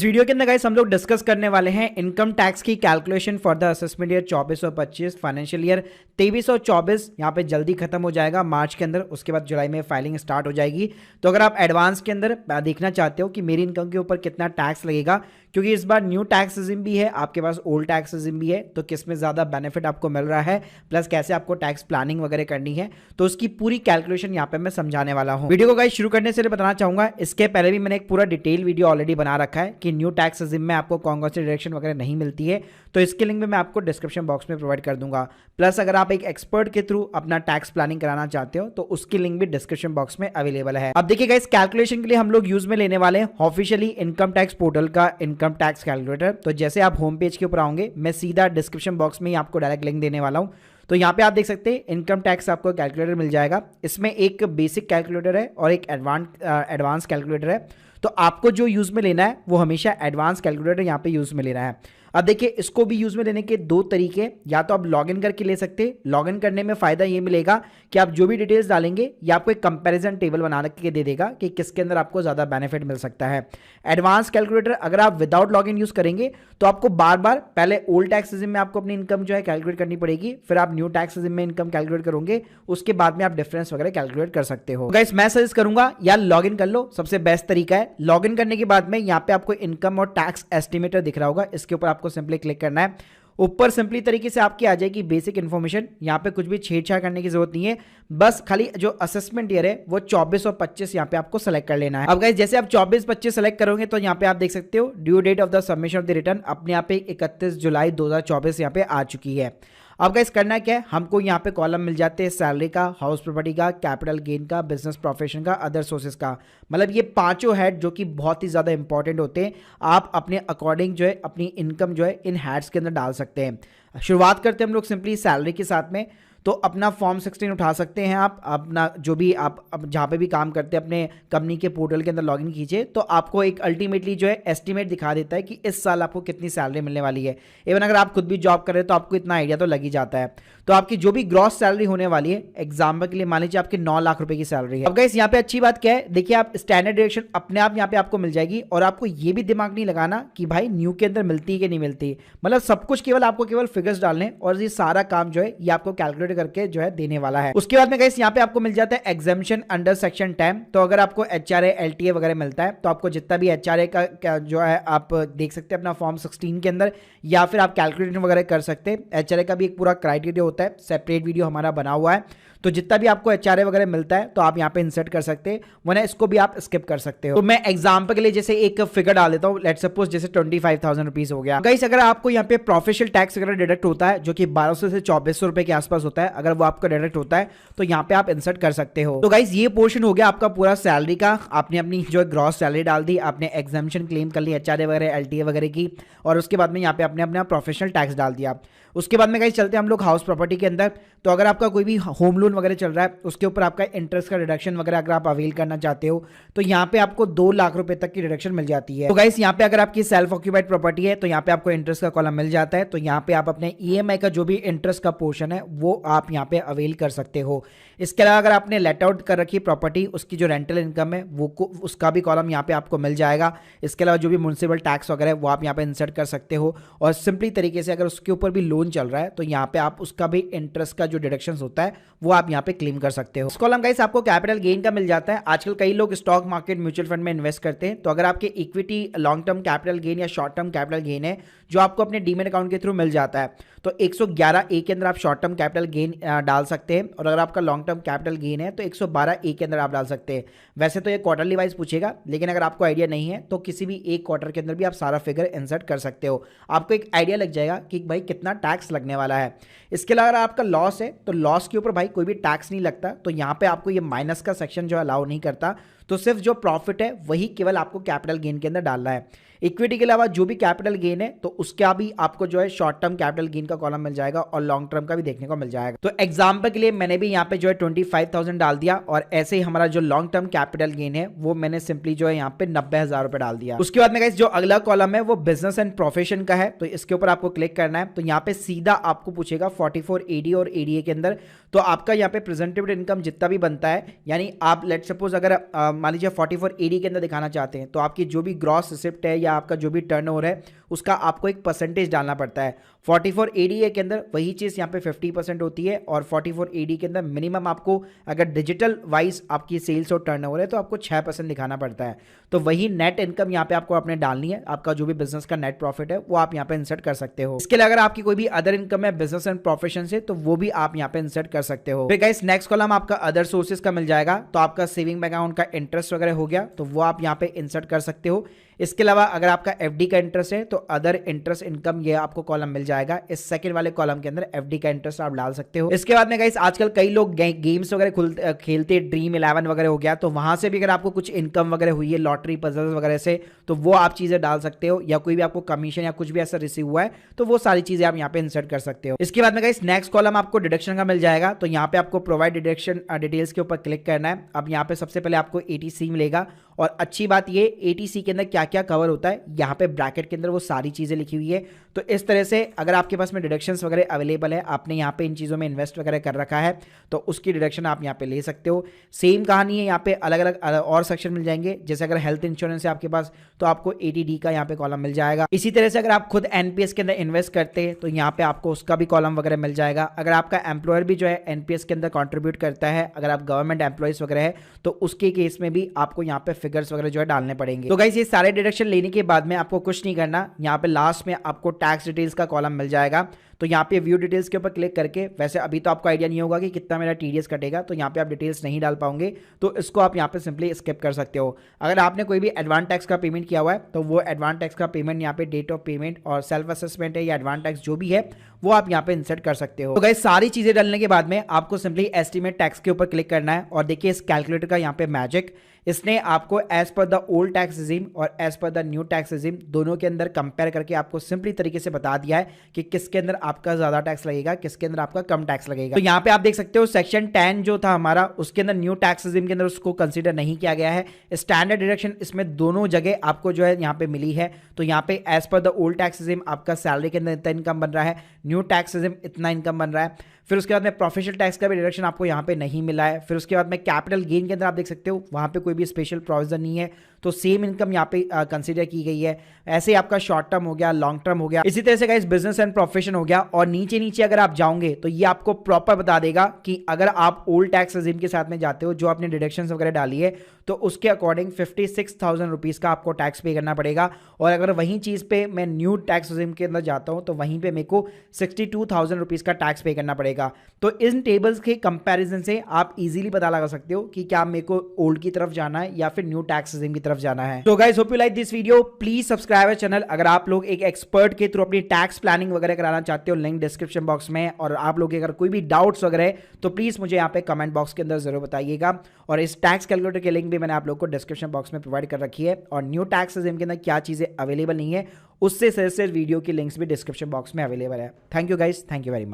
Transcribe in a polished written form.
इस वीडियो के अंदर गाइस हम लोग डिस्कस करने वाले हैं इनकम टैक्स की calculation for the assessment year 24 और 25, फाइनेंशियल ईयर 23 और 24 यहाँ पे जल्दी खत्म हो जाएगा मार्च के अंदर, उसके बाद जुलाई में फाइलिंग स्टार्ट हो जाएगी। तो अगर आप एडवांस के अंदर देखना चाहते हो कि मेरी इनकम के ऊपर कितना टैक्स लगेगा, क्योंकि इस बार न्यू टैक्स रिजिम भी है, आपके पास ओल्ड टैक्स रिजिम भी है, तो किस में ज़्यादा बेनिफिट आपको मिल रहा है, प्लस कैसे आपको टैक्स प्लानिंग वगैरह करनी है, तो उसकी पूरी कैलकुलेशन यहाँ पे मैं समझाने वाला हूँ। वीडियो को गाइस शुरू करने से बताना चाहूंगा, इसके पहले भी मैंने एक पूरा डिटेल वीडियो ऑलरेडी बना रखा है कि न्यू टैक्स रिजिम में आपको कौन कौन सी डायरेक्शन वगैरह नहीं मिलती है, तो इसके लिंक भी मैं आपको डिस्क्रिप्शन बॉक्स में प्रोवाइड कर दूंगा। प्लस अगर आप एक एक्सपर्ट के थ्रू अपना टैक्स प्लानिंग कराना चाहते हो तो उसकी लिंक भी डिस्क्रिप्शन बॉक्स में अवेलेबल है। अब देखिए गाइस, कैलकुलेशन के लिए हम लोग यूज में लेने वाले हैं ऑफिशियली इनकम टैक्स पोर्टल का इनकम टैक्स कैलकुलेटर। तो जैसे आप होम पेज के ऊपर आओगे, मैं सीधा डिस्क्रिप्शन बॉक्स में ही आपको डायरेक्ट लिंक देने वाला हूं। तो यहाँ पे आप देख सकते हैं इनकम टैक्स आपको कैलकुलेटर मिल जाएगा। इसमें एक बेसिक कैलकुलेटर है और एक एडवांस कैलकुलेटर है। तो आपको जो यूज में लेना है वो हमेशा एडवांस कैलकुलेटर यहाँ पे यूज में लेना है। अब देखिए, इसको भी यूज में लेने के दो तरीके, या तो आप लॉगिन करके ले सकते हैं। लॉगिन करने में फायदा ये मिलेगा कि आप जो भी डिटेल्स डालेंगे ये आपको एक कंपैरिजन टेबल बना के दे देगा कि किसके अंदर आपको ज्यादा बेनिफिट मिल सकता है। एडवांस कैलकुलेटर अगर आप विदाउट लॉगिन यूज करेंगे तो आपको बार बार पहले ओल्ड टैक्स रिजिम में आपको अपनी इनकम जो है कैलकुलेट करनी पड़ेगी, फिर आप न्यू टैक्स रिजिम में इनकम कैलकुलेट करोगे, उसके बाद में आप डिफरेंस वगैरह कैलकुलेट कर सकते हो। गाइस मैं सजेस्ट करूंगा यार लॉगिन कर लो, सबसे बेस्ट तरीका है। लॉगिन करने के बाद में यहाँ पे आपको इनकम और टैक्स एस्टिमेटर दिख रहा होगा, इसके ऊपर आपको सिंपली क्लिक करना है। ऊपर सिंपली तरीके से आपकी आ जाएगी बेसिक इन्फॉर्मेशन। यहाँ पे कुछ भी छेड़छाड़ करने की जरूरत नहीं है, बस खाली जो असेसमेंट ईयर है वो 24 और 25 यहाँ पे आपको सेलेक्ट कर लेना है। अब गाइस जैसे आप 24-25 सेलेक्ट करोगे तो यहाँ पे आप देख सकते हो due date of the submission of the return अपने यहाँ पे 31 जुलाई 2024 यहाँ पे आ चुकी है। अब गाइस करना क्या है, हमको यहाँ पे कॉलम मिल जाते हैं सैलरी का, हाउस प्रॉपर्टी का, कैपिटल गेन का, बिजनेस प्रोफेशन का, अदर सोर्सेज का। मतलब ये पांचों हेड जो कि बहुत ही ज़्यादा इंपॉर्टेंट होते हैं, आप अपने अकॉर्डिंग जो है अपनी इनकम जो है इन हेड्स के अंदर डाल सकते हैं। शुरुआत करते हैं हम लोग सिंपली सैलरी के साथ में। तो अपना फॉर्म 16 उठा सकते हैं आप, अपना जो भी आप जहाँ पे भी काम करते हैं अपने कंपनी के पोर्टल के अंदर लॉगिन कीजिए, तो आपको एक अल्टीमेटली जो है एस्टीमेट दिखा देता है कि इस साल आपको कितनी सैलरी मिलने वाली है। इवन अगर आप खुद भी जॉब कर रहे हो तो आपको इतना आइडिया तो लग ही जाता है। तो आपकी जो भी ग्रॉस सैलरी होने वाली है, एग्जाम्पल के लिए मान लीजिए आपकी 9 लाख रुपए की सैलरी है। अब गाइस यहाँ पे अच्छी बात क्या है, देखिए आप स्टैंडर्ड डिडक्शन अपने आप यहाँ पे आपको मिल जाएगी, और आपको ये भी दिमाग नहीं लगाना कि भाई न्यू के अंदर मिलती है कि नहीं मिलती। मतलब सब कुछ केवल आपको केवल फिगर्स डालने, और ये सारा काम जो है ये आपको कैलकुलेट करके जो है देने वाला है। उसके बाद में गाइस यहाँ पे आपको मिल जाता है एग्जामिशन अंडर सेक्शन 10। तो अगर आपको एचआरए एलटीए वगैरह मिलता है तो आपको जितना भी एचआरए का जो है आप देख सकते हैं अपना फॉर्म 16 के अंदर, या फिर आप कैलकुलेशन वगैरह कर सकते हैं। एचआरए का भी एक पूरा क्राइटेरिया होता है, सेपरेट वीडियो हमारा बना हुआ है। तो जितना भी आपको एचआरए वगैरह मिलता है तो आप यहाँ पे इंसर्ट कर सकते हैं, वरना इसको भी आप स्किप कर सकते हो। तो मैं एग्जांपल के लिए जैसे एक फिगर डाल देता हूँ, लेट सपोज जैसे 25,000 रुपीज हो गया। गाइस अगर आपको यहाँ पे प्रोफेशनल टैक्स वगैरह डिडक्ट होता है जो कि 1200 से 2400 रुपए के आसपास होता है, अगर वो आपका डिडक्ट होता है तो यहाँ पे आप इंसर्ट कर सकते हो। तो गाइस ये पोर्शन हो गया आपका पूरा सैलरी का। आपने अपनी जो ग्रॉस सैलरी डाल दी, आपने एग्जामिशन क्लेम कर ली एचआरए वगैरह एलटीए वगैरह की, और उसके बाद में यहाँ पे आपने अपना प्रोफेशनल टैक्स डाल दिया। उसके बाद में गाइस चलते हैं हम लोग हाउस प्रॉपर्टी के अंदर। तो अगर आपका कोई भी होम लोन वगैरह चल रहा है उसके ऊपर आपका इंटरेस्ट का रिडक्शन वगैरह अगर आप अवेल करना चाहते हो तो यहाँ पे आपको 2 लाख रुपए तक की रिडक्शन मिल जाती है। तो गाइस यहाँ पे अगर आपकी सेल्फ ऑक्यूपाइड प्रॉपर्टी है तो यहाँ पे आपको इंटरेस्ट का कॉलम मिल जाता है। तो यहाँ पे आप अपने ईएमआई का जो भी इंटरेस्ट का पोर्शन है वो आप यहाँ पे अवेल कर सकते हो। इसके अलावा अगर आपने लेट आउट कर रखी प्रॉपर्टी, उसकी जो रेंटल इनकम है वो उसका भी कॉलम यहाँ पे आपको मिल जाएगा। इसके अलावा जो भी म्युनिसिपल टैक्स वगैरह है वो आप यहाँ पे इंसर्ट कर सकते हो। और सिंपली तरीके से अगर उसके ऊपर भी लोन चल रहा है तो यहाँ पे आप उसका भी इंटरेस्ट का जो डिडक्शन होता है वो आप यहाँ पे क्लेम कर सकते हो। इस कॉलम गाइस आपको कैपिटल गेन का मिल जाता है। आजकल कई लोग स्टॉक मार्केट म्यूचुअल फंड में इन्वेस्ट करते हैं, तो अगर आपके equity long term capital gain या शॉर्ट टर्म कैपिटल गेन है जो आपको अपने डीमेट अकाउंट के थ्रू मिल जाता है, तो 111A के अंदर आप शॉर्ट टर्म कैपिटल गेन डाल सकते हैं, और अगर आपका लॉन्ग टर्म कैपिटल गेन है तो 112A के अंदर आप डाल सकते हैं। वैसे तो ये क्वार्टरली वाइज पूछेगा, लेकिन अगर आपको आइडिया नहीं है तो किसी भी एक क्वार्टर के अंदर भी आप सारा फिगर इंसर्ट कर सकते हो। आपको एक आइडिया लग जाएगा कि भाई कितना टैक्स लगने वाला है। इसके अलावा अगर आपका लॉस है तो लॉस के ऊपर भाई कोई भी टैक्स नहीं लगता, तो यहाँ पे आपको ये माइनस का सेक्शन जो अलाउ नहीं करता। तो सिर्फ जो प्रॉफिट है वही केवल आपको कैपिटल गेन के अंदर डालना है। इक्विटी के अलावा जो भी कैपिटल गेन है तो उसका भी आपको जो है शॉर्ट टर्म कैपिटल गेन का कॉलम मिल जाएगा और लॉन्ग टर्म का भी देखने को मिल जाएगा। तो एग्जांपल के लिए मैंने भी यहाँ पे जो है 25,000 डाल दिया, और ऐसे ही हमारा जो लॉन्ग टर्म कैपिटल गेन है वो मैंने सिंपली जो है यहाँ पे 90,000 रुपए डाल दिया। उसके बाद में गाइस जो अगला कॉलम है वो बिजनेस एंड प्रोफेशन का है, तो इसके ऊपर आपको क्लिक करना है। तो यहाँ पे सीधा आपको पूछेगा 44 AD और ADA के अंदर, तो आपका यहाँ पे प्रेजेंटेबल इनकम जितना भी बनता है, यानी आप लेट सपोज अगर मान लीजिए 44AD के अंदर दिखाना चाहते हैं, तो आपकी जो भी ग्रॉस रिसिप्ट है या आपका जो भी टर्नओवर है उसका आपको एक परसेंटेज डालना पड़ता है। 44AD के अंदर वही चीज़ यहाँ पे 50% होती है, और 44AD के अंदर मिनिमम आपको अगर डिजिटल वाइज आपकी सेल्स और टर्नओवर है तो आपको 6% दिखाना पड़ता है। तो वही नेट इनकम यहाँ पे आपको अपने डालनी है, आपका जो भी बिजनेस का नेट प्रॉफिट है वो आप यहाँ पे इंसर्ट कर सकते हो। इसके लिए अगर आपकी कोई भी अदर इनकम है बिजनेस एंड प्रोफेशन से, तो वो भी आप यहाँ पे इंसर्ट कर सकते हो। फिर गाइस नेक्स्ट कॉलम आपका अदर सोर्सेज का मिल जाएगा, तो आपका सेविंग अकाउंट का इंटरेस्ट वगैरह हो गया तो वो आप यहाँ पे इंसर्ट कर सकते हो। इसके अलावा अगर आपका एफडी का इंटरेस्ट है तो अदर इंटरेस्ट इनकम ये आपको कॉलम मिल जाएगा। इस सेकंड वाले कॉलम के अंदर एफडी का इंटरेस्ट आप डाल सकते हो। इसके बाद में गाइस आजकल कई लोग गेम्स वगैरह खेलते, ड्रीम 11 वगैरह हो गया, तो वहां से भी अगर आपको कुछ इनकम वगैरह हुई है लॉटरी पजल्स वगैरह से, तो वो आप चीजें डाल सकते हो, या कोई भी आपको कमीशन या कुछ भी ऐसा रिसीव हुआ है तो वो सारी चीजें आप यहाँ पे इंसर्ट कर सकते हो। इसके बाद में गाइस नेक्स्ट कॉलम आपको डिडक्शन का मिल जाएगा, तो यहाँ पे आपको प्रोवाइड डिडक्शन डिटेल्स के ऊपर क्लिक करना है। अब यहाँ पे सबसे पहले आपको एटीसी मिलेगा, और अच्छी बात ये एटीसी के अंदर क्या क्या कवर होता है यहाँ पे ब्रैकेट के अंदर वो सारी चीजें लिखी हुई है। तो इस तरह से अगर आपके पास में डिडक्शंस वगैरह अवेलेबल है, आपने यहाँ पे इन चीज़ों में इन्वेस्ट वगैरह कर रखा है, तो उसकी डिडक्शन आप यहाँ पे ले सकते हो। सेम कहानी है, यहाँ पे अलग अलग और सेक्शन मिल जाएंगे, जैसे अगर हेल्थ इंश्योरेंस है आपके पास तो आपको एटीडी का यहाँ पे कॉलम मिल जाएगा। इसी तरह से अगर आप खुद एनपीएस के अंदर इन्वेस्ट करते हैं तो यहाँ पे आपको उसका भी कॉलम वगैरह मिल जाएगा। अगर आपका एम्प्लॉयर भी जो है एनपीएस के अंदर कॉन्ट्रीब्यूट करता है, अगर आप गवर्नमेंट एम्प्लॉयज वगैरह है, तो उसके केस में भी आपको यहाँ पे फिगर्स वगैरह जो है डालने पड़ेंगे। तो गाइस ये सारे डिडक्शन लेने के बाद में आपको कुछ नहीं करना, यहाँ पे लास्ट में आपको टैक्स डिटेल्स का कॉलम मिल जाएगा। तो यहाँ पे व्यू डिटेल्स के ऊपर क्लिक करके, वैसे अभी तो आपको आइडिया नहीं होगा कि कितना मेरा टीडीएस कटेगा, तो यहाँ पे आप डिटेल्स नहीं डाल पाओगे, तो इसको आप यहाँ पे सिंपली स्किप कर सकते हो। अगर आपने कोई भी एडवांस टैक्स का पेमेंट किया हुआ है तो वो एडवांस टैक्स का पेमेंट यहाँ पे डेट ऑफ पेमेंट और सेल्फ असेसमेंट है या एडवांस टैक्स जो भी है वो आप यहाँ पे इंसर्ट कर सकते हो। तो गाइस सारी चीजें डालने के बाद में आपको सिंपली एस्टिमेट टैक्स के ऊपर क्लिक करना है, और देखिए इस कैलकुलेटर का यहाँ पे मैजिक, इसने आपको as per the old tax regime और as per the new tax regime दोनों के अंदर कंपेयर करके आपको सिंपली तरीके से बता दिया है कि किसके अंदर आपका ज्यादा टैक्स लगेगा, किसके अंदर आपका कम टैक्स लगेगा। तो यहाँ पे आप देख सकते हो सेक्शन 10 जो था हमारा, उसके अंदर न्यू टैक्स रिजीम के अंदर उसको कंसीडर नहीं किया गया है। स्टैंडर्ड डिडक्शन इसमें दोनों जगह आपको जो है यहाँ पे मिली है। तो यहाँ पे as per the old tax regime आपका सैलरी के अंदर इतना इनकम बन रहा है, न्यू टैक्स रिजीम इतना इनकम बन रहा है। फिर उसके बाद में प्रोफेशनल टैक्स का भी डिडक्शन आपको यहाँ पे नहीं मिला है। फिर उसके बाद में कैपिटल गेन के अंदर आप देख सकते हो वहाँ पे कोई भी स्पेशल प्रोविजन नहीं है, तो सेम इनकम यहाँ पे कंसीडर की गई है। ऐसे ही आपका शॉर्ट टर्म हो गया, लॉन्ग टर्म हो गया, इसी तरह से गाइस बिजनेस एंड प्रोफेशन हो गया। और नीचे नीचे अगर आप जाओगे तो ये आपको प्रॉपर बता देगा कि अगर आप ओल्ड टैक्स रिजीम के साथ में जाते हो, जो आपने डिडक्शंस वगैरह डाली है, तो उसके अकॉर्डिंग 56,000 रुपीज़ का आपको टैक्स पे करना पड़ेगा। और अगर वही चीज़ पे मैं न्यू टैक्स रिजीम के अंदर जाता हूँ तो वहीं पे मेरे को 62,000 रुपीज़ का टैक्स पे करना पड़ेगा। तो इन टेबल्स के कंपैरिजन से आप इजीली पता लगा सकते हो कि क्या मेरे को ओल्ड की तरफ जाना है या फिर न्यू टैक्स रिजीम की तरफ जाना है। तो guys hope you like this video, please subscribe our channel. अगर आप लोग एक एक्सपर्ट के थ्रू अपनी टैक्स प्लानिंग वगैरह कराना चाहते हो, लिंक डिस्क्रिप्शन बॉक्स में। और आप लोग अगर कोई भी डाउट्स वगैरह है तो प्लीज मुझे यहाँ पे कमेंट बॉक्स के अंदर जरूर बताइएगा। और इस टैक्स कैलकुलेटर की लिंक भी मैंने आप लोग को डिस्क्रिप्शन बॉक्स में प्रोवाइड कर रखी है। और न्यू टैक्स रिजीम के अंदर क्या चीजें अवेलेबल नहीं है उससे रिलेटेड वीडियो की लिंक्स भी डिस्क्रिप्शन बॉक्स में अवेलेबल है। Thank you guys, thank you very much.